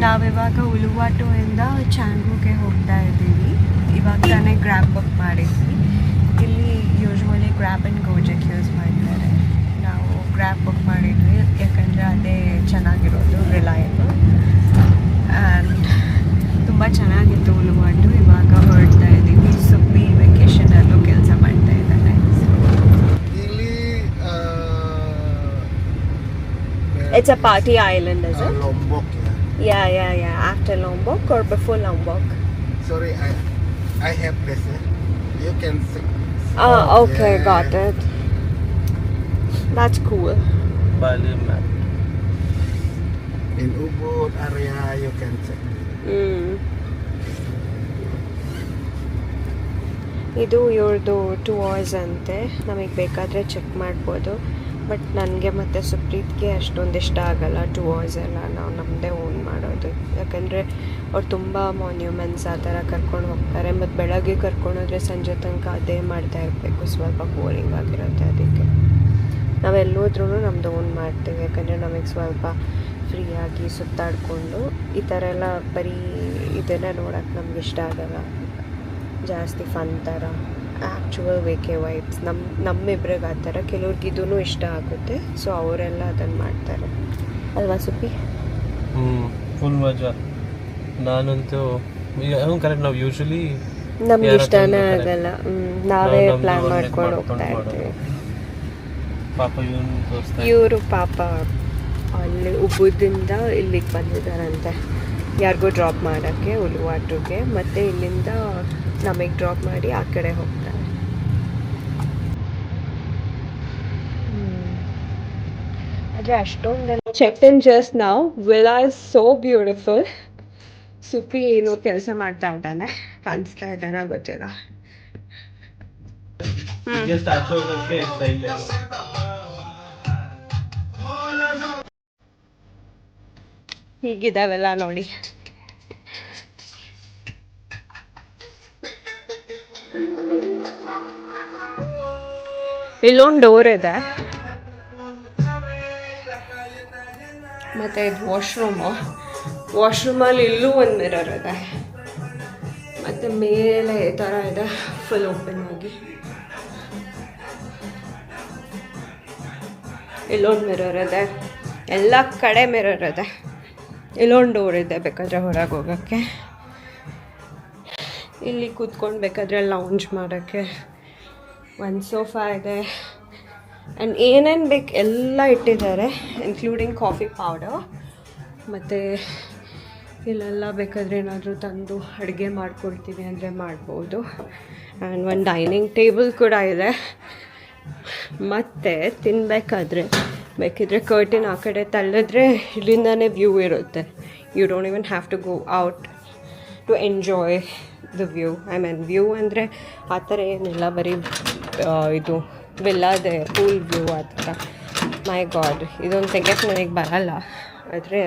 ನಾವಿವಾಗ ಉಲುವಾಟುವಿಂದ ಚಾಂಗ್ರೂಗೆ ಹೋಗ್ತಾ ಇದ್ದೀವಿ. ಇವಾಗ ತಾನೇ ಗ್ರ್ಯಾಬ್ ಬುಕ್ ಮಾಡಿದ್ವಿ. ಇಲ್ಲಿ ಯೂಶ್ವಲಿ ಗ್ರ್ಯಾಬ್ ಆ್ಯಂಡ್ ಗೋಜೆಕ್ ಯೂಸ್ ಮಾಡ್ತಾರೆ. ನಾವು ಗ್ರ್ಯಾಬ್ ಬುಕ್ ಮಾಡಿದ್ವಿ ಯಾಕಂದರೆ ಅದೇ ಚೆನ್ನಾಗಿರೋದು, ರಿಲಯಬಲ್. ಆ್ಯಂಡ್ ತುಂಬ ಚೆನ್ನಾಗಿತ್ತು ಉಲುವಾಟು. ಇವಾಗ ಹೊರಡ್ತಾ ಇದ್ದೀವಿ. ಸುಪ್ಪಿ ವೆಕೇಷನಲ್ಲೂ ಕೆಲಸ ಮಾಡ್ತಾ ಇದ್ದಾನೆ. It's a party island, is it? Lombok, Yeah. After Lombok or before Lombok? Sorry, I have places. You can see. Okay, Yeah. got it. That's cool. Bali map. In Ubud area, you can see. ಇದು ಇವ್ರದ್ದು 2 hours ಅಂತೆ. ನಮಗೆ ಬೇಕಾದರೆ check ಮಾಡ್ಬೋದು. But ನನಗೆ ಮತ್ತು ಸುಪ್ರೀತ್ಗೆ ಅಷ್ಟೊಂದು ಇಷ್ಟ ಆಗಲ್ಲ 2 hours ಎಲ್ಲ. ನಾವು ನಮ್ಮದೇ ಓನ್ ಮಾಡೋದು. ಯಾಕಂದರೆ ಅವ್ರು ತುಂಬ ಮಾನ್ಯುಮೆಂಟ್ಸ್ ಆ ಥರ ಕರ್ಕೊಂಡು ಹೋಗ್ತಾರೆ. ಮತ್ತು ಬೆಳಗ್ಗೆ ಕರ್ಕೊಂಡೋದ್ರೆ ಸಂಜೆ ತನಕ ಅದೇ ಮಾಡ್ತಾ ಇರಬೇಕು. ಸ್ವಲ್ಪ ಬೋರಿಂಗ್ ಆಗಿರುತ್ತೆ. ಅದಕ್ಕೆ ನಾವೆಲ್ಲೋದ್ರೂ ನಮ್ಮದು ಓನ್ ಮಾಡ್ತೀವಿ. ಯಾಕಂದರೆ ನಮಗೆ ಸ್ವಲ್ಪ ಫ್ರೀಯಾಗಿ ಸುತ್ತಾಡಿಕೊಂಡು ಈ ಥರ ಎಲ್ಲ ಬರೀ ಇದನ್ನೇ ನೋಡೋಕ್ಕೆ ನಮ್ಗೆ ಇಷ್ಟ ಆಗಲ್ಲ. ಜಾಸ್ತಿ ಫನ್ ಥರ ಆ್ಯಕ್ಚುವಲ್ ವೇಕೆ ವೈಬ್ಸ್ ನಮ್ಮಿಬ್ರಿಗೆ ಆ ಥರ. ಕೆಲವ್ರಿಗೆ ಇದೂ ಇಷ್ಟ ಆಗುತ್ತೆ. ಸೊ ಅವರೆಲ್ಲ ಅದನ್ನು ಮಾಡ್ತಾರೆ ಅಲ್ವಾ ಸುಪ್ಪಿ? ಫುಲ್ ಮಜಾ. ನಾನಂತೂ ಕರೆಕ್ಟ್. ನಾವು ಯೂಶಲಿ ನಮ್ಗೆ ಇಷ್ಟನೇ ಆಗಲ್ಲ. ನಾವೇ ಪ್ಲ್ಯಾನ್ ಮಾಡ್ಕೊಂಡು ಹೋಗ್ತಾ ಇರ್ತೀವಿ. ಪಾಪ ಇವರು ಪಾಪ ಅಲ್ಲಿ ಉಬ್ಬುದಿಂದ ಇಲ್ಲಿಗೆ ಬಂದಿದ್ದಾರಂತೆ ಯಾರಿಗೂ ಡ್ರಾಪ್ ಮಾಡೋಕ್ಕೆ, ಉಲುವಾಟುಗೆ. ಮತ್ತು ಇಲ್ಲಿಂದ ನಮಗೆ ಡ್ರಾಪ್ ಮಾಡಿ ಆ ಕಡೆ ಹೋಗ್ತಾರೆ. ಆದರೆ ಅಷ್ಟೊಂದೆಲ್ಲ ಚೆಕ್ ಇನ್ ಜಸ್ಟ್ ನಾವು. Villa is so beautiful. Suppi ಏನೋ ಕೆಲಸ ಮಾಡ್ತಾ ಇದ್ದಾನೆ, ಕಾಣಿಸ್ತಾ ಇದ್ದಾನೆ ಗೊತ್ತಿಲ್ಲ. ಹೀಗಿದಾವೆಲ್ಲ ನೋಡಿ. ಇಲ್ಲೊಂದು ಡೋರ್ ಇದೆ. ಮತ್ತು ಇದು ವಾಶ್ರೂಮಲ್ಲಿ ಇಲ್ಲೂ ಒಂದು ಮಿರರ್ ಇದೆ. ಮತ್ತು ಮೇಲೆ ಈ ಥರ ಇದೆ ಫುಲ್ ಓಪನ್ ಆಗಿ. ಇಲ್ಲೊಂದು ಮಿರರ್ ಇದೆ. ಎಲ್ಲ ಕಡೆ ಮಿರರ್ ಇದೆ. ಇಲ್ಲೊಂದು ಡೋರ್ ಇದೆ ಬೇಕಾದರೆ ಹೊರಗೆ ಹೋಗೋಕ್ಕೆ. ಇಲ್ಲಿ ಕೂತ್ಕೊಂಡು ಬೇಕಾದರೆ ಲೌಂಜ್ ಮಾಡೋಕ್ಕೆ ಒಂದು ಸೋಫಾ ಇದೆ. ಆ್ಯಂಡ್ ಏನೇನು ಬೇಕು ಎಲ್ಲ ಇಟ್ಟಿದ್ದಾರೆ, ಇನ್ಕ್ಲೂಡಿಂಗ್ ಕಾಫಿ ಪೌಡರ್. ಮತ್ತು ಇಲ್ಲೆಲ್ಲ ಬೇಕಾದರೆ ಏನಾದರೂ ತಂದು ಅಡುಗೆ ಮಾಡ್ಕೊಡ್ತೀವಿ ಅಂದರೆ ಮಾಡ್ಬೋದು. ಆ್ಯಂಡ್ ಒಂದು ಡೈನಿಂಗ್ ಟೇಬಲ್ ಕೂಡ ಇದೆ. ಮತ್ತು ತಿನ್ನಬೇಕಾದ್ರೆ ಬೇಕಿದ್ರೆ ಕರ್ಟಿನ್ ಆ ಕಡೆ ತಳ್ಳಿದ್ರೆ ಇಲ್ಲಿಂದನೇ ವ್ಯೂ ಇರುತ್ತೆ. You don't even have to go out to enjoy the view. I mean view ಅಂದರೆ ಆ ಥರ ಏನಿಲ್ಲ, ಬರೀ ಇದು ವಿಲ್ಲಾದೆ ಪೂಲ್ ವ್ಯೂ ಆ ಥರ. ಮೈ ಗಾಡ್, ಇದೊಂದು ತೆಗೆಯಕ್ಕೆ ನನಗೆ ಬರಲ್ಲ. ಆದರೆ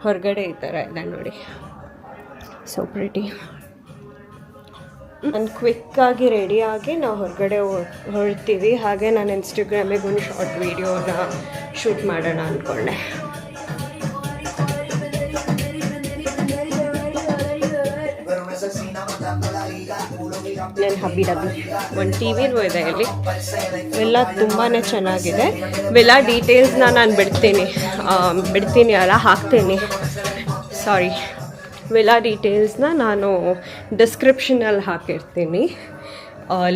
ಹೊರಗಡೆ ಈ ಥರ ಇದೆ ನೋಡಿ. So pretty. ನಾನು ಕ್ವಿಕ್ಕಾಗಿ ರೆಡಿಯಾಗಿ ನಾವು ಹೊರಗಡೆ ಹೊರಡ್ತೀವಿ. ಹಾಗೆ ನಾನು ಇನ್ಸ್ಟಾಗ್ರಾಮಿಗೆ ಒಂದು ಶಾರ್ಟ್ ವೀಡಿಯೋನ ಶೂಟ್ ಮಾಡೋಣ ಅಂದ್ಕೊಂಡೆ. ನನ್ನ ಹಬ್ಬಿ ಒಂದು ಟಿ ವಿನೂ ಇದೆ ಇಲ್ಲಿ. ಎಲ್ಲ ತುಂಬಾ ಚೆನ್ನಾಗಿದೆ. ಇವೆಲ್ಲ ಡೀಟೇಲ್ಸ್ನ ನಾನು ಹಾಕ್ತೀನಿ. ವಿಲಾ ಡೀಟೇಲ್ಸ್ನ ನಾನು ಡಿಸ್ಕ್ರಿಪ್ಷನಲ್ಲಿ ಹಾಕಿರ್ತೀನಿ,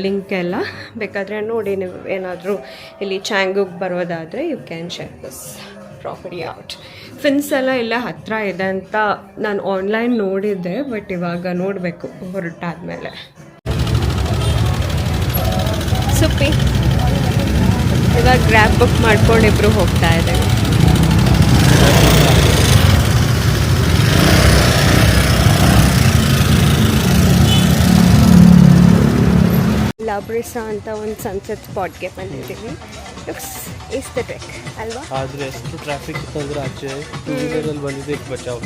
ಲಿಂಕ್ ಎಲ್ಲ. ಬೇಕಾದರೆ ನೋಡಿ, ನೀವು ಏನಾದರೂ ಇಲ್ಲಿ ಚಾಂಗುಗೆ ಬರೋದಾದರೆ you can check this property out. ಫಿನ್ಸ್ ಎಲ್ಲ ಇಲ್ಲೇ ಹತ್ತಿರ ಇದೆ ಅಂತ ನಾನು ಆನ್ಲೈನ್ ನೋಡಿದ್ದೆ. ಬಟ್ ಇವಾಗ ನೋಡಬೇಕು ಹೊರಟಾದ್ಮೇಲೆ. ಸುಪ್ಪಿ ಇವಾಗ ಗ್ರ್ಯಾಬ್ ಬುಕ್ ಮಾಡ್ಕೊಂಡು ಇಬ್ಬರು ಹೋಗ್ತಾ ಇದ್ದೇವೆ. ಲಾಬ್ರಿಸಾ ಅಂತ ಒಂದು ಸನ್ಸೆಟ್ ಸ್ಪಾಟ್ಗೆ ಬಂದಿದ್ದೀವಿ. ಲುಕ್ಸ್ ಎಸ್ಥೆಟಿಕ್ ಅಲ್ವಾ? ಆದರೆ ಎಷ್ಟು ಟ್ರಾಫಿಕ್ ಇತ್ತಂದ್ರೆ ಆಚೆ ಟೂ ವೀಲರಲ್ಲಿ ಬಂದಿದ್ದಕ್ಕೆ ಬಚಾವ್.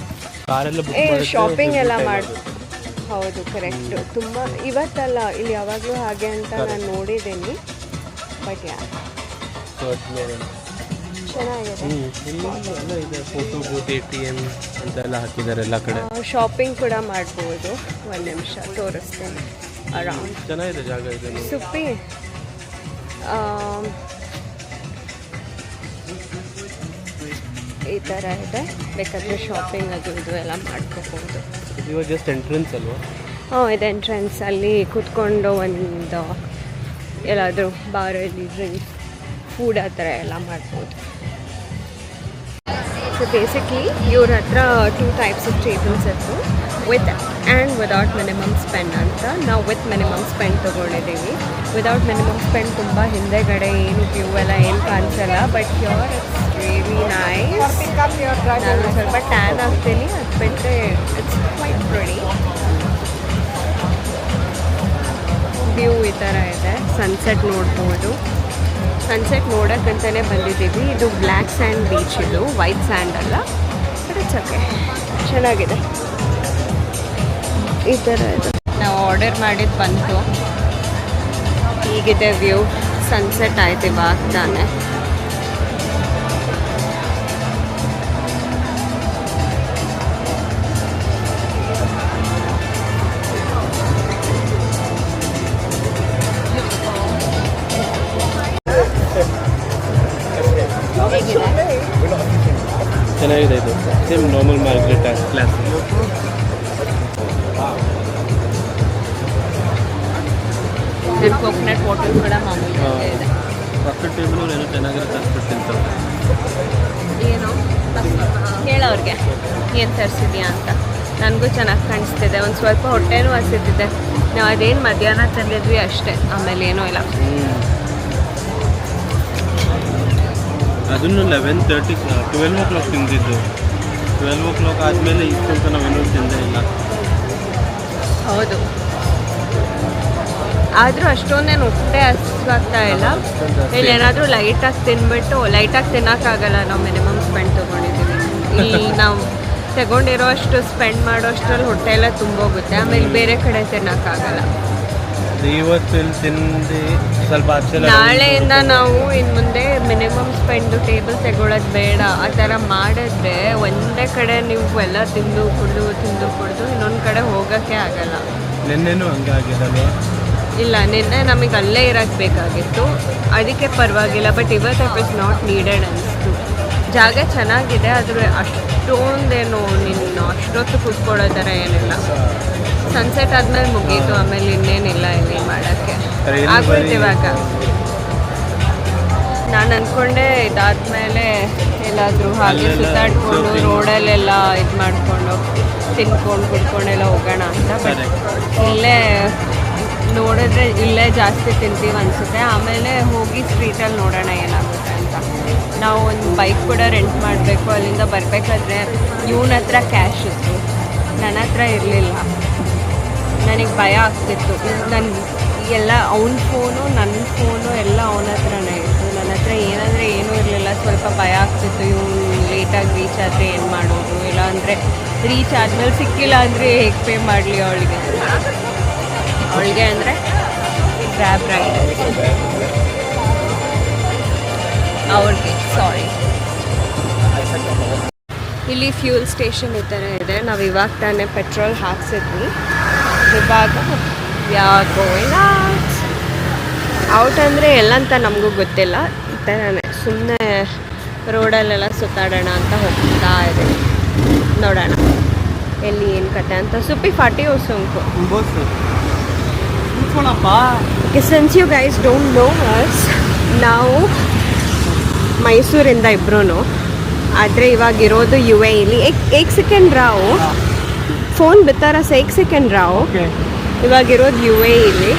ಕಾರೆಲ್ಲ ಬುಕ್ ಮಾಡಿ ಶಾಪಿಂಗ್ ಎಲ್ಲ ಮಾಡಿ. ಹೌದು, ಕರೆಕ್ಟ್. ತುಂಬ ಇವತ್ತಲ್ಲ, ಇಲ್ಲಿ ಯಾವಾಗಲೂ ಹಾಗೆ ಅಂತ ನಾನು ನೋಡಿದ್ದೀನಿ. ಬಟ್ ಚೆನ್ನಾಗಿದೆ. ಇಲ್ಲಿ ಎಲ್ಲ ಇದೆ, ಫೋಟೋ ಬೂತ್, ATM ಅಂತೆಲ್ಲ ಹಾಕಿದ್ದಾರೆ ಎಲ್ಲ ಕಡೆ. ಶಾಪಿಂಗ್ ಕೂಡ ಮಾಡ್ಬೋದು. ಒಂದು ನಿಮಿಷ ತೋರಿಸ್ತೇನೆ. ಅರೌಂಡ್ ಚೆನ್ನಾಗಿದೆ ಜಾಗ ಇದೆ. ಸುಪ್ಪಿ ಈ ಥರ ಇದೆ, ಬೇಕಾದರೆ ಶಾಪಿಂಗ್ ಅದು ಇದು ಎಲ್ಲ ಮಾಡ್ಕೋಬೋದು. ಇವಾಗ ಜಸ್ಟ್ ಎಂಟ್ರೆನ್ಸ್ ಅಲ್ವಾ? ಇದು ಎಂಟ್ರೆನ್ಸ್. ಅಲ್ಲಿ ಕೂತ್ಕೊಂಡು ಒಂದು ಎಲ್ಲಾದರೂ ಬಾರಲ್ಲಿ ಡ್ರಿಂಕ್ಸ್ ಫುಡ್ ಆ ಥರ ಎಲ್ಲ ಮಾಡ್ಬೋದು. ಸೊ ಬೇಸಿಕ್ಲಿ ಇವ್ರ ಹತ್ರ 2 types ಆಫ್ ಟೇಬಲ್ಸ್ ಇತ್ತು, with and without minimum spend ಅಂತ. ನಾವು ವಿತ್ ಮಿನಿಮಮ್ ಸ್ಪೆಂಡ್ ತೊಗೊಂಡಿದ್ದೀವಿ. ವಿದೌಟ್ ಮಿನಿಮಮ್ ಸ್ಪೆಂಡ್ ತುಂಬ ಹಿಂದೆಗಡೆ ಏನು ವ್ಯೂ ಎಲ್ಲ ಏನು ಕಾಣಿಸಲ್ಲ, but your it's really nice. ನಾನು ಸ್ವಲ್ಪ ಟ್ಯಾನ್ ಆಗ್ತೀನಿ, ಅದು ಬಿಟ್ಟರೆ ಇಟ್ಸ್ ಕ್ವೈಟ್ ಪ್ರಿಟಿ. ವ್ಯೂ ಈ ಥರ ಇದೆ, ಸನ್ಸೆಟ್ ನೋಡ್ಬೋದು. ಸನ್ಸೆಟ್ ನೋಡೋಕ್ಕಂತಲೇ ಬಂದಿದ್ದೀವಿ. ಇದು ಬ್ಲ್ಯಾಕ್ ಸ್ಯಾಂಡ್ ಬೀಚ್, ಇದು ವೈಟ್ ಸ್ಯಾಂಡ್ ಅಲ್ಲ, ಬಟ್ ಇಟ್ಸ್ ಓಕೆ, ಚೆನ್ನಾಗಿದೆ. ಈ ಥರ ಇದೆ. ನಾವು ಆರ್ಡರ್ ಮಾಡಿದ್ದು ಬಂತು. ಹೀಗಿದೆ ವ್ಯೂ. ಸನ್ಸೆಟ್ ಆಯ್ತು ಇವಾಗ ತಾನೆ. ಚೆನ್ನಾಗಿದೆ ಇದು, same normal margarita glass. Coconut water ಕೂಡ ಮಾಮೂಲಿ ಇದೆ. ಕಾಫಿ ಟೇಬಲ್ ಏನೋ ಚೆನ್ನಾಗಿರುತ್ತೆ ಅನ್ಸ್ಬಿಟ್ಟು ಏನು ಹೇಳೋರಿಗೆ ಏನು ತರಿಸಿದ್ಯಾ ಅಂತ. ನನಗೂ ಚೆನ್ನಾಗಿ ಕಾಣಿಸ್ತಿದೆ. ಒಂದು ಸ್ವಲ್ಪ ಹೊಟ್ಟೆನೂ ಹಸಿತಿದೆ. ನಾವು ಅದೇನು ಮಧ್ಯಾಹ್ನ ತಂದಿದ್ವಿ ಅಷ್ಟೇ, ಆಮೇಲೆ ಏನೂ ಇಲ್ಲ. ಅದನ್ನು 11:30 12 o'clock ತಿಂದಿದ್ದು. 12 o'clock ಆದಮೇಲೆ ಇಷ್ಟೊಂತ ನಾವೇನೂ ತಿಂದೇ ಇಲ್ಲ. ಹೌದು, ಆದರೂ ಅಷ್ಟೊಂದೇನು ಹೊಟ್ಟೆ ಹಸ್ವಾಗ್ತಾ ಇಲ್ಲ. ಇಲ್ಲಿ ಏನಾದರೂ ಲೈಟಾಗಿ ತಿನ್ಬಿಟ್ಟು, ಲೈಟಾಗಿ ತಿನ್ನೋಕ್ಕಾಗಲ್ಲ, ನಾವು ಮಿನಿಮಮ್ ಸ್ಪೆಂಡ್ ತೊಗೊಂಡಿದ್ದೀವಿ. ಇಲ್ಲಿ ನಾವು ತಗೊಂಡಿರೋ ಅಷ್ಟು ಸ್ಪೆಂಡ್ ಮಾಡೋ ಅಷ್ಟರಲ್ಲಿ ಹೊಟ್ಟೆ ಎಲ್ಲ ತುಂಬೋಗುತ್ತೆ, ಆಮೇಲೆ ಬೇರೆ ಕಡೆ ತಿನ್ನೋಕ್ಕಾಗಲ್ಲ. ಇವತ್ತು ಇಲ್ಲಿ ತಿಂದು ಸ್ವಲ್ಪ ನಾಳೆಯಿಂದ ನಾವು ಇನ್ನು ಮುಂದೆ ಮಿನಿಮಮ್ ಸ್ಪೆಂಡು ಟೇಬಲ್ ತಗೊಳ್ಳೋದು ಬೇಡ. ಆ ಥರ ಮಾಡಿದ್ರೆ ಒಂದೇ ಕಡೆ ನೀವು ಎಲ್ಲ ತಿಂದು ಕುಡಿದು ಇನ್ನೊಂದು ಕಡೆ ಹೋಗೋಕ್ಕೆ ಆಗಲ್ಲ. ನಿನ್ನೆನೂ ಹಂಗೆ ಆಗಿದ್ದಲ್ವ? ಇಲ್ಲ, ನಿನ್ನೆ ನಮಗೆ ಅಲ್ಲೇ ಇರೋಕ್ಕೆ ಬೇಕಾಗಿತ್ತು, ಅದಕ್ಕೆ ಪರವಾಗಿಲ್ಲ. ಬಟ್ ಇವತ್ತು ಇಟ್ ಇಸ್ ನಾಟ್ ನೀಡೆಡ್ ಅನಿಸ್ತು. ಜಾಗ ಚೆನ್ನಾಗಿದೆ, ಆದರೆ ಅಷ್ಟೊಂದೇನು ನಿನ್ನ ಅಷ್ಟೊತ್ತು ಕೂತ್ಕೊಳ್ಳೋ ಥರ ಏನಿಲ್ಲ. ಸನ್ಸೆಟ್ ಆದಮೇಲೆ ಮುಗೀತು, ಆಮೇಲೆ ಇನ್ನೇನಿಲ್ಲ ಇಲ್ಲಿ ಮಾಡೋಕ್ಕೆ ಆಗೋಯ್ತು. ಇವಾಗ ನಾನು ಅಂದ್ಕೊಂಡೆ ಇದಾದಮೇಲೆ ಎಲ್ಲಾದರೂ ಹಾಗೆ ಸುತ್ತಾಡ್ಕೊಂಡು ರೋಡಲ್ಲೆಲ್ಲ ಇದು ಮಾಡಿಕೊಂಡು ತಿನ್ಕೊಂಡು ಕುಡ್ಕೊಂಡೆಲ್ಲ ಹೋಗೋಣ ಅಂತ. ಬಟ್ ಇಲ್ಲೇ ನೋಡಿದ್ರೆ ಇಲ್ಲೇ ಜಾಸ್ತಿ ತಿಂತೀವಿ ಅನಿಸುತ್ತೆ. ಆಮೇಲೆ ಹೋಗಿ ಸ್ಟ್ರೀಟಲ್ಲಿ ನೋಡೋಣ ಏನಾಗುತ್ತೆ ಅಂತ. ನಾವು ಒಂದು ಬೈಕ್ ಕೂಡ ರೆಂಟ್ ಮಾಡಬೇಕು. ಅಲ್ಲಿಂದ ಬರಬೇಕಾದ್ರೆ ಇವನ ಹತ್ರ ಕ್ಯಾಶ್ ಇತ್ತು, ನನ್ನ ಹತ್ರ ಇರಲಿಲ್ಲ. ನನಗೆ ಭಯ ಆಗ್ತಿತ್ತು. ಎಲ್ಲ ಅವನ ಫೋನು ನನ್ನ ಫೋನು ಎಲ್ಲ ಅವನ ಹತ್ರನೇ ಇತ್ತು. ನನ್ನ ಹತ್ರ ಏನಂದರೆ ಏನೂ ಇರಲಿಲ್ಲ. ಸ್ವಲ್ಪ ಭಯ ಆಗ್ತಿತ್ತು, ಇವನು ಲೇಟಾಗಿ ರೀಚ್ ಆದರೆ ಏನು ಮಾಡೋದು, ಇಲ್ಲ ಅಂದರೆ ರೀಚ್ ಆದಮೇಲೆ ಸಿಕ್ಕಿಲ್ಲ ಅಂದರೆ ಹೇಗೆ ಪೇ ಮಾಡಲಿ ಅವಳಿಗೆ ಅಂದರೆ ಗ್ರ್ಯಾಬ್ ರೈಡ್ ಅವ್ರಿಗೆ. ಸಾರಿ, ಇಲ್ಲಿ ಫ್ಯೂಲ್ ಸ್ಟೇಷನ್ ಈ ಥರ ಇದೆ. ನಾವು ಇವಾಗ ತಾನೇ ಪೆಟ್ರೋಲ್ ಹಾಕ್ಸಿದ್ವಿ. ಇವಾಗ ಗೋಯಿಂಗ್ ಔಟ್ ಅಂದರೆ ಎಲ್ಲಂತ ನಮಗೂ ಗೊತ್ತಿಲ್ಲ. ಈ ಥರನೇ ಸುಮ್ಮನೆ ರೋಡಲ್ಲೆಲ್ಲ ಸುತ್ತಾಡೋಣ ಅಂತ ಹೋಗ್ತಾ ಇದ್ದೀವಿ. ನೋಡೋಣ ಎಲ್ಲಿ ಏನು ಕತೆ ಅಂತ. ಸುಪ್ಪಿ 40 ಉಂಕು. Since you guys don't know us, ನಾವು ಮೈಸೂರಿಂದ ಇಬ್ಬರೂ, ಆದರೆ ಇವಾಗ ಇರೋದು UAE. ಏಕ್ ಸೆಕೆಂಡ್ ರಾವ್ ಫೋನ್ ಬಿತ್ತಾರ ಏಕ್ ಸೆಕೆಂಡ್ ರಾವ್. ಇವಾಗಿರೋದು UAE.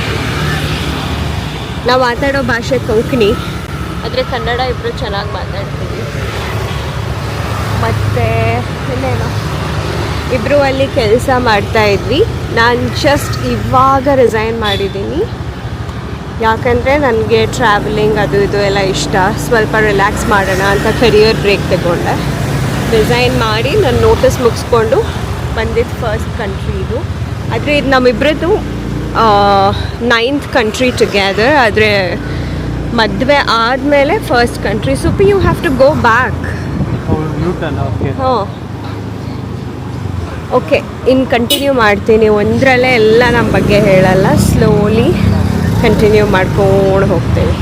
ನಾವು ಮಾತಾಡೋ ಭಾಷೆ ಕೊಂಕಣಿ, ಆದರೆ ಕನ್ನಡ ಇಬ್ಬರು ಚೆನ್ನಾಗಿ ಮಾತಾಡ್ತೀವಿ. ಮತ್ತು ಇನ್ನೇನು, ಇಬ್ಬರು ಅಲ್ಲಿ ಕೆಲಸ ಮಾಡ್ತಾಯಿದ್ವಿ. ನಾನು ಜಸ್ಟ್ ಇವಾಗ ರಿಸೈನ್ ಮಾಡಿದ್ದೀನಿ, ಯಾಕಂದರೆ ನನಗೆ ಟ್ರಾವೆಲಿಂಗ್ ಅದು ಇದು ಎಲ್ಲ ಇಷ್ಟ. ಸ್ವಲ್ಪ ರಿಲ್ಯಾಕ್ಸ್ ಮಾಡೋಣ ಅಂತ ಕರಿಯರ್ ಬ್ರೇಕ್ ತಗೊಂಡೆ. ರಿಸೈನ್ ಮಾಡಿ ನಾನು ನೋಟಿಸ್ ಮುಗಿಸ್ಕೊಂಡು ಬಂದಿದ್ದು ಫಸ್ಟ್ ಕಂಟ್ರಿ ಇದು. ಆದರೆ ಇದು ನಮ್ಮಿಬ್ಬರದ್ದು 9th ಕಂಟ್ರಿ ಟುಗೆದರ್. ಆದರೆ ಮದುವೆ ಆದಮೇಲೆ first country. Suppi you have to go back. ಹಾಂ ಓಕೆ, ಇನ್ನು ಕಂಟಿನ್ಯೂ ಮಾಡ್ತೀನಿ. ಒಂದರಲ್ಲೇ ಎಲ್ಲ ನಮ್ಮ ಬಗ್ಗೆ ಹೇಳಲ್ಲ, ಸ್ಲೋಲಿ ಕಂಟಿನ್ಯೂ ಮಾಡ್ಕೊಂಡು ಹೋಗ್ತೀವಿ.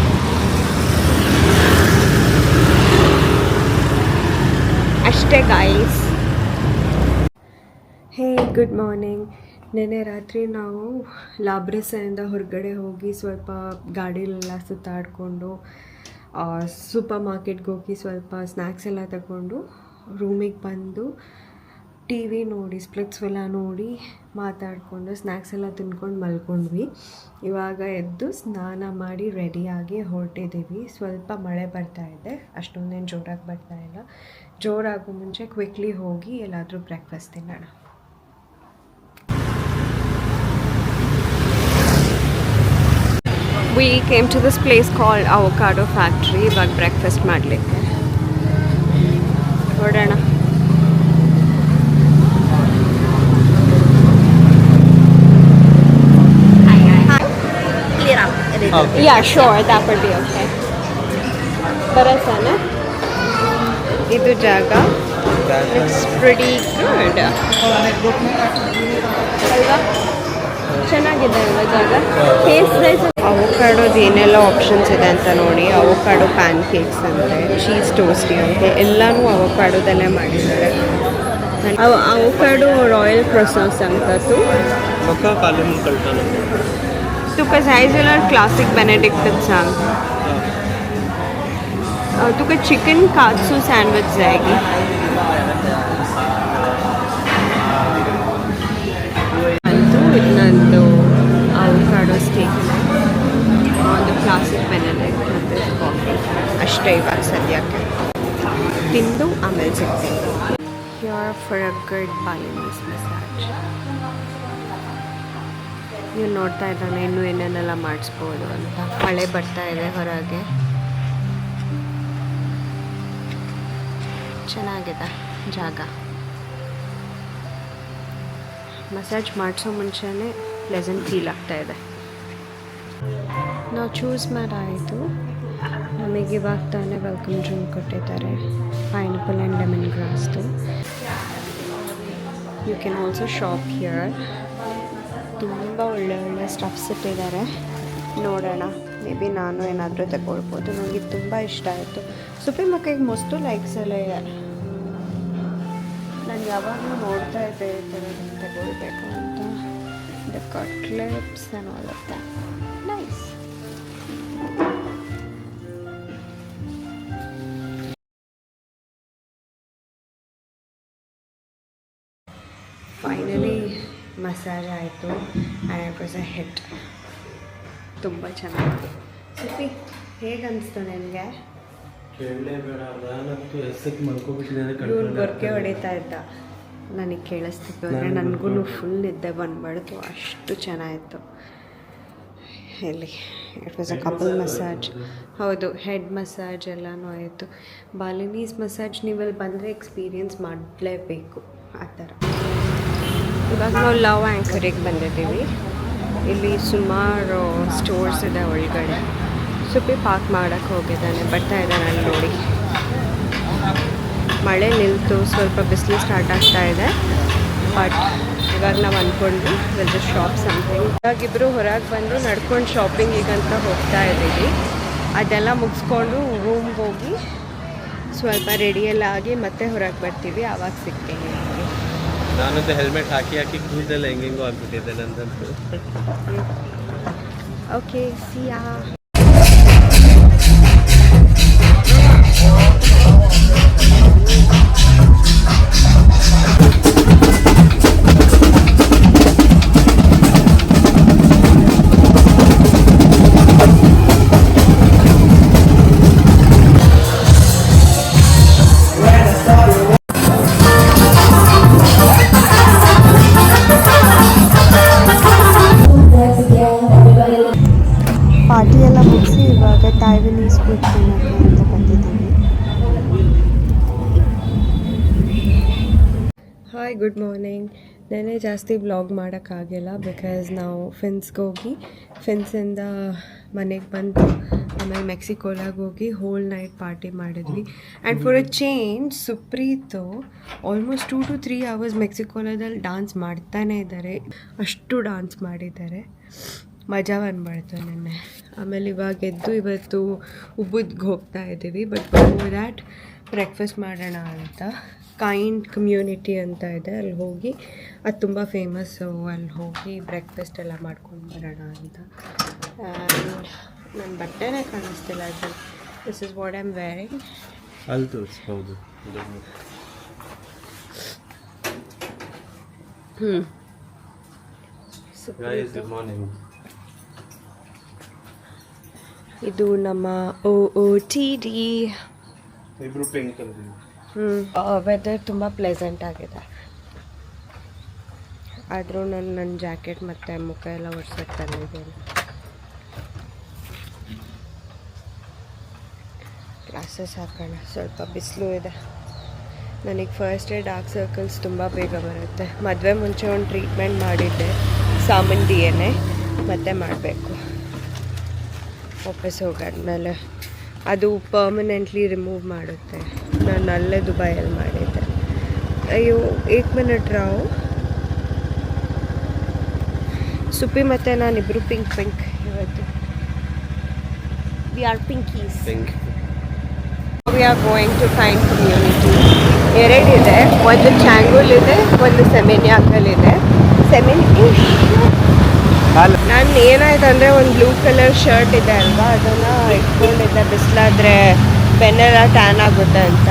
ಅಷ್ಟೇ ಗಾಯ್ಸ್. ಹೇ ಗುಡ್ ಮಾರ್ನಿಂಗ್. ನೆನ್ನೆ ರಾತ್ರಿ ನಾವು ಲಾಬ್ರೆಸೆಯಿಂದ ಹೊರಗಡೆ ಹೋಗಿ ಸ್ವಲ್ಪ ಗಾಡಿಲೆಲ್ಲ ಸುತ್ತಾಡಿಕೊಂಡು ಸೂಪರ್ ಮಾರ್ಕೆಟ್ಗೆ ಹೋಗಿ ಸ್ವಲ್ಪ ಸ್ನ್ಯಾಕ್ಸ್ ಎಲ್ಲ ತಗೊಂಡು ರೂಮಿಗೆ ಬಂದು ಟಿ ವಿ ನೋಡಿ, ಸ್ಪ್ಲಿಟ್ಸ್ ಎಲ್ಲ ನೋಡಿ ಮಾತಾಡಿಕೊಂಡು ಸ್ನ್ಯಾಕ್ಸ್ ಎಲ್ಲ ತಿನ್ಕೊಂಡು ಮಲ್ಕೊಂಡ್ವಿ. ಇವಾಗ ಎದ್ದು ಸ್ನಾನ ಮಾಡಿ ರೆಡಿಯಾಗಿ ಹೊರಟಿದ್ದೀವಿ. ಸ್ವಲ್ಪ ಮಳೆ ಬರ್ತಾಯಿದೆ, ಅಷ್ಟೊಂದೇನು ಜೋರಾಗಿ ಬರ್ತಾಯಿಲ್ಲ. ಜೋರಾಗೋ ಮುಂಚೆ ಕ್ವಿಕ್ಲಿ ಹೋಗಿ ಎಲ್ಲಾದರೂ ಬ್ರೇಕ್ಫಾಸ್ಟ್ ತಿನ್ನೋಣ. We came to this place called Avocado Factory. ಇವಾಗ ಬ್ರೇಕ್ಫಾಸ್ಟ್ ಮಾಡಲಿಕ್ಕೆ ಹೊರಡೋಣ. Yeah, sure, that would be okay. ಬರಸನ ಇದು ಜಾಗ. It's pretty good. ಅಲ್ವಾ? ಚೆನ್ನಾಗಿದೆ ಅಲ್ವಾ ಜಾಗ? ಅವಕಾಡೋದು ಏನೆಲ್ಲ ಆಪ್ಷನ್ಸ್ ಇದೆ ಅಂತ ನೋಡಿ. ಅವಕಾಡೋ ಪ್ಯಾನ್ ಕೇಕ್ಸ್ ಅಂತೆ, ಚೀಸ್ ಟೋಸ್ಟಿ ಅಂತೆ, ಎಲ್ಲನೂ ಅವಕಾಡೋದಲ್ಲೇ ಮಾಡಿದ್ದಾರೆ. ಅವಕಾಡೋ ರಾಯಲ್ ಕ್ರೋಸಾನ್ಸ್ ಅಂತದ್ದು. Tu का साइज़ला क्लासिक बेनेडिक्ट सांग. तुका चिकन कात्सू सैंडविच जाएगी. अंतु इन्नंदु ಅವಕಾಡೋ ಸ್ಟೇಕ್, ಒಂದು ಕ್ಲಾಸಿಕ್ ಬೆನೆಡಿಕ್ಟ್ ಮತ್ತು ಕಾಫಿ ಅಷ್ಟೇ ಇವಾಗ ಸದ್ಯಕ್ಕೆ. ತಿಂದು ಆಮೇಲೆ ಸಿಗ್ತೀನಿ. Here for a good Balinese massage. ನೀವು ನೋಡ್ತಾ ಇದ್ದಾನೆ ಇನ್ನೂ ಏನೇನೆಲ್ಲ ಮಾಡಿಸ್ಬೋದು ಅಂತ. ಮಳೆ ಬರ್ತಾ ಇದೆ ಹೊರಗೆ, ಚೆನ್ನಾಗಿದೆ ಜಾಗ. ಮಸಾಜ್ ಮಾಡಿಸೋ ಮುಂಚೆನೇ ಪ್ಲೆಸೆಂಟ್ ಫೀಲ್ ಆಗ್ತಾಯಿದೆ. ನಾವು ಚೂಸ್ ಮಾಡಾಯಿತು. ನಮಗೆ ಇವಾಗ ತಾನೇ ವೆಲ್ಕಮ್ ಡ್ರಿಂಕ್ ಕೊಟ್ಟಿದ್ದಾರೆ, ಪೈನಾಪಲ್ ಆ್ಯಂಡ್ ಲೆಮನ್ ಗ್ರಾಸ್ದು. You can also shop here. ತುಂಬ ಒಳ್ಳೆ ಒಳ್ಳೆ ಸ್ಟಫ್ಸ್ ಇಟ್ಟಿದ್ದಾರೆ. ನೋಡೋಣ, ಮೇ ಬಿ ನಾನು ಏನಾದರೂ ತಗೊಳ್ಬೋದು. ನನಗೆ ತುಂಬ ಇಷ್ಟ ಆಯಿತು. ಸುಪಿ ಮಕ್ಕಳಿಗೆ ಮಸ್ತು ಲೈಕ್ಸ್ ಎಲ್ಲ ನಾನು ಯಾವಾಗಲೂ ನೋಡ್ತಾ ಇದ್ದೆ ಈ ಥರ ತಗೊಳ್ಬೇಕು ಅಂತ. The cutlets and all of that nice. Finally massage ಆಯಿತು and it was a hit. ತುಂಬ ಚೆನ್ನಾಗಿತ್ತು. ಸುಪಿ ಹೇಗೆ ಅನಿಸ್ತು ನನಗೆ? ಇವ್ರು ಗೊರಕೆ ಹೊಡಿತಾ ಇದ್ದ, ನನಗೆ ಕೇಳಿಸ್ತಿತ್ತು. ಅಂದರೆ ನನಗೂ ಫುಲ್ ನಿದ್ದೆ ಬಂದ್ಬಿಡ್ತು, ಅಷ್ಟು ಚೆನ್ನಾಗಿತ್ತು. ಇಲ್ಲಿ it was a couple massage. ಹೌದು, ಹೆಡ್ ಮಸಾಜ್ ಎಲ್ಲನೂ ಆಯಿತು. ಬಾಲಿನೀಸ್ ಮಸಾಜ್ ನೀವಲ್ಲಿ ಬಂದರೆ ಎಕ್ಸ್ಪೀರಿಯನ್ಸ್ ಮಾಡಲೇಬೇಕು ಆ ಥರ. ಇವಾಗ ನಾವು ಲವ್ ಆ್ಯಂಕರಿಗೆ ಬಂದಿದ್ದೀವಿ. ಇಲ್ಲಿ ಸುಮಾರು ಸ್ಟೋರ್ಸ್ ಇದೆ ಒಳಗಡೆ. ಸುಪಿ ಪಾರ್ಕ್ ಮಾಡೋಕ್ಕೆ ಹೋಗಿದ್ದಾನೆ, ಬರ್ತಾ ಇದ್ದಾನೆ ಅಲ್ಲಿ ನೋಡಿ. ಮಳೆ ನಿಲ್ತು, ಸ್ವಲ್ಪ ಬಿಸಿಲು ಸ್ಟಾರ್ಟ್ ಆಗ್ತಾ ಇದೆ. ಬಟ್ ಇವಾಗ ನಾವು ಅಂದ್ಕೊಂಡು ವಿಲ್ ಜಸ್ಟ್ ಶಾಪ್ ಸಮಥಿಂಗ್. ಇವಾಗಿಬ್ಬರು ಹೊರಗೆ ಬಂದು ನಡ್ಕೊಂಡು ಶಾಪಿಂಗಿಗಂತ ಹೋಗ್ತಾ ಇದ್ದೀವಿ. ಅದೆಲ್ಲ ಮುಗಿಸ್ಕೊಂಡು ರೂಮ್ಗೆ ಹೋಗಿ ಸ್ವಲ್ಪ ರೆಡಿಯೆಲ್ಲ ಆಗಿ ಮತ್ತೆ ಹೊರಗೆ ಬರ್ತೀವಿ. ಆವಾಗ ಸಿಗ್ತೀನಿ. ನಾನಂತೂ ಹೆಲ್ಮೆಟ್ ಹಾಕಿ ಹಾಕಿ ಕೂದಲೆಲ್ಲ ಹೆಂಗೆಂಗೋ ಆಗ್ಬಿಟ್ಟಿದೆ ನಂದಂತೂ. ಓಕೆ, ಸಿಯಾ. ಪಾರ್ಟಿ ಎಲ್ಲ ಮುಗಿಸಿ ಇವಾಗ ಟೈವನೀಸ್ ಫುಡ್ ತಿನ್ನೋಕ್ಕೆ ಅಂತ ಬಂದಿದ್ದೀವಿ. Hi, good morning. ನೆನೆ ಜಾಸ್ತಿ ಬ್ಲಾಗ್ ಮಾಡೋಕ್ಕಾಗಿಲ್ಲ ಬಿಕಾಸ್ ನಾವು ಫಿನ್ಸ್ಗೆ ಹೋಗಿ ಫಿನ್ಸಿಂದ ಮನೆಗೆ ಬಂದು ಆಮೇಲೆ ಮೆಕ್ಸಿಕೋಲಾಗೆ ಹೋಗಿ ಹೋಲ್ ನೈಟ್ ಪಾರ್ಟಿ ಮಾಡಿದ್ವಿ. And for a change Supreeth almost 2 to 3 hours ಮೆಕ್ಸಿಕೋಲಾದಲ್ಲಿ ಡಾನ್ಸ್ ಮಾಡ್ತಾನೇ ಇದ್ದಾರೆ. ಅಷ್ಟು ಡಾನ್ಸ್ ಮಾಡಿದ್ದಾರೆ, ಮಜಾ ಬಂದ್ಬಿಡ್ತು ನೆನ್ನೆ. ಆಮೇಲೆ ಇವಾಗ ಎದ್ದು ಇವತ್ತು ಉಬ್ಬುದ್ಗೆ ಹೋಗ್ತಾ ಇದ್ದೀವಿ. ಬಟ್ ಬಿಫೋರ್ ದ್ಯಾಟ್ ಬ್ರೇಕ್ಫಾಸ್ಟ್ ಮಾಡೋಣ ಅಂತ ಕೈಂಡ್ ಕಮ್ಯುನಿಟಿ ಅಂತ ಇದೆ, ಅಲ್ಲಿ ಹೋಗಿ ಅದು ತುಂಬ ಫೇಮಸ್ಸು. ಅಲ್ಲಿ ಹೋಗಿ ಬ್ರೇಕ್ಫಾಸ್ಟ್ ಎಲ್ಲ ಮಾಡ್ಕೊಂಡು ಬರೋಣ ಅಂತ. ಆ್ಯಂಡ್ ನನ್ನ ಬಟ್ಟೆನೇ ಕಾಣಿಸ್ತಿಲ್ಲ ಅದು. This is what I am wearing. ಅಲ್ಲಿ ತೋರಿಸ್ಬೋದು. Good morning. ಇದು ನಮ್ಮ OOTD. ಇಬ್ರು ಪಿಂಕ್ ಅಲ್ಲಿ. ವೆದರ್ ತುಂಬ ಪ್ಲೆಸೆಂಟ್ ಆಗಿದೆ. ಆದರೂ ನನ್ನ ಜಾಕೆಟ್ ಮತ್ತು ಮುಖ ಎಲ್ಲ ಒರ್ಸಕ್ಕೆ ತಂದಿದ್ದೀನಿ. ಗ್ಲಾಸಸ್ ಹಾಕೋಣ, ಸ್ವಲ್ಪ ಬಿಸಿಲು ಇದೆ. ನನಗೆ ಫಸ್ಟ್ ಡಾರ್ಕ್ ಸರ್ಕಲ್ಸ್ ತುಂಬ ಬೇಗ ಬರುತ್ತೆ. ಮದುವೆ ಮುಂಚೆ ಒಂದು ಟ್ರೀಟ್ಮೆಂಟ್ ಮಾಡಿದ್ದೆ, ಸಾಮಂತಿಯೇ ಮತ್ತೆ ಮಾಡಬೇಕು. ವಾಪಸ್ ಹೋಗಾದ್ಮೇಲೆ ಅದು ಪರ್ಮನೆಂಟ್ಲಿ ರಿಮೂವ್ ಮಾಡುತ್ತೆ. ನಾನು ಅಲ್ಲೇ ದುಬೈಯಲ್ಲಿ ಮಾಡಿದ್ದೆ. ಅಯ್ಯೋ 1 ಮಿನಿಟ್ ರಾವ್. ಸುಪ್ಪಿ ಮತ್ತು ನಾನಿಬ್ಬರು ಪಿಂಕ್ ಇವತ್ತು. We are pinkies. We are going to find community. 2 ಇದೆ, ಒಂದು ಚಾಂಗೂಲ್ ಇದೆ, ಒಂದು ಸೆಮಿನ್ಯಾಕಲ್ ನಾನು ಏನಾಯ್ತು ಅಂದರೆ ಒಂದು ಬ್ಲೂ ಕಲರ್ ಶರ್ಟ್ ಇದೆ ಅಲ್ವಾ, ಅದನ್ನು ಇಟ್ಕೊಂಡಿದ್ದೆ ಬಿಸಿಲಾದರೆ ಬೆನ್ನೆಲ್ಲ ಟ್ಯಾನ್ ಆಗುತ್ತೆ ಅಂತ.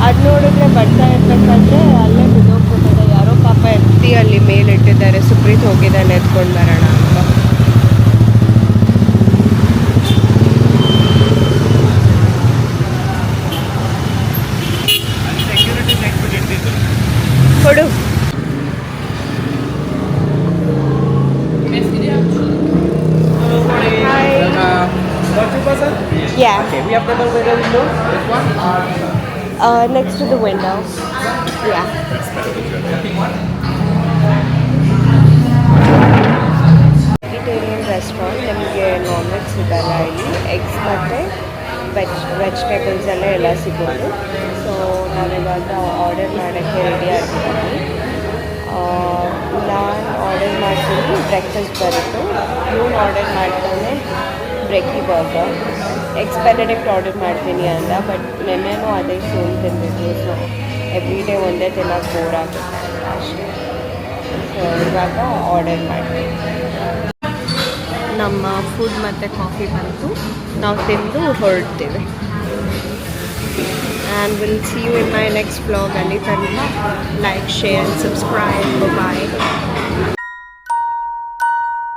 ಅದು ನೋಡಿದ್ರೆ ಬರ್ತಾ ಇರ್ಬೇಕಾದ್ರೆ ಅಲ್ಲೇ ಬಿದ್ದೋಗ್ಬಿಟ್ಟಿದೆ. ಯಾರೋ ಪಾಪ ಎತ್ತಿ ಅಲ್ಲಿ ಮೇಲಿಟ್ಟಿದ್ದಾರೆ. ಸುಪ್ರೀತ್ ಹೋಗಿದ್ದಾನೆ ಎತ್ಕೊಂಡು ಬರೋಣ ಅಂತ. ಕೊಡು. Yeah. Okay, we have the window. This one? Next to the window. Yeah. Vegetarian restaurant. ನಮಗೆ ನಾನ್ ವೆಜ್ ಸಿಗಲ್ಲ ಇಲ್ಲಿ. ಎಗ್ಸ್ ಮತ್ತು ವೆಜಿಟೇಬಲ್ಸ್ ಎಲ್ಲ ಸಿಗೋದು. ಸೊ ನಾವಿವಾಗ ಆರ್ಡರ್ ಮಾಡೋಕ್ಕೆ ರೆಡಿ ಆಗಿದ್ದೀವಿ. ನಾನು ಆರ್ಡರ್ ಮಾಡ್ತೀನಿ, ಬ್ರೇಕ್ಫಾಸ್ಟ್ ಬರುತ್ತೆ. ಇವನು ಆರ್ಡರ್ ಮಾಡ್ತಾನೆ ಬ್ರೆಕ್ಕಿ ಬರ್ಗರ್. ಎಗ್ಸ್ ಬೆನೆಡಿಕ್ಟ್ ಆರ್ಡರ್ ಮಾಡ್ತೀನಿ ಅಂದ, ಬಟ್ ನೆನ್ನೆನೂ ಅದೇ ಸೇಮ್ ತಿಂದಿದ್ವಿ. ಸೊ ಎವ್ರಿ ಡೇ ಒಂದೇ ತಿನ್ನೋಕೆ ಬೋರ್ ಆಗುತ್ತೆ ಅಷ್ಟೇ. ಸೊ ಇವಾಗ ಆರ್ಡರ್ ಮಾಡ್ತೀನಿ. ನಮ್ಮ ಫುಡ್ ಮತ್ತು ಕಾಫಿ ಬಂತು, ನಾವು ತಿಂದು ಹೊರಡ್ತೀವಿ. And we'll see you in my next vlog. Ali Tanna. Like, share and subscribe. Bye-bye.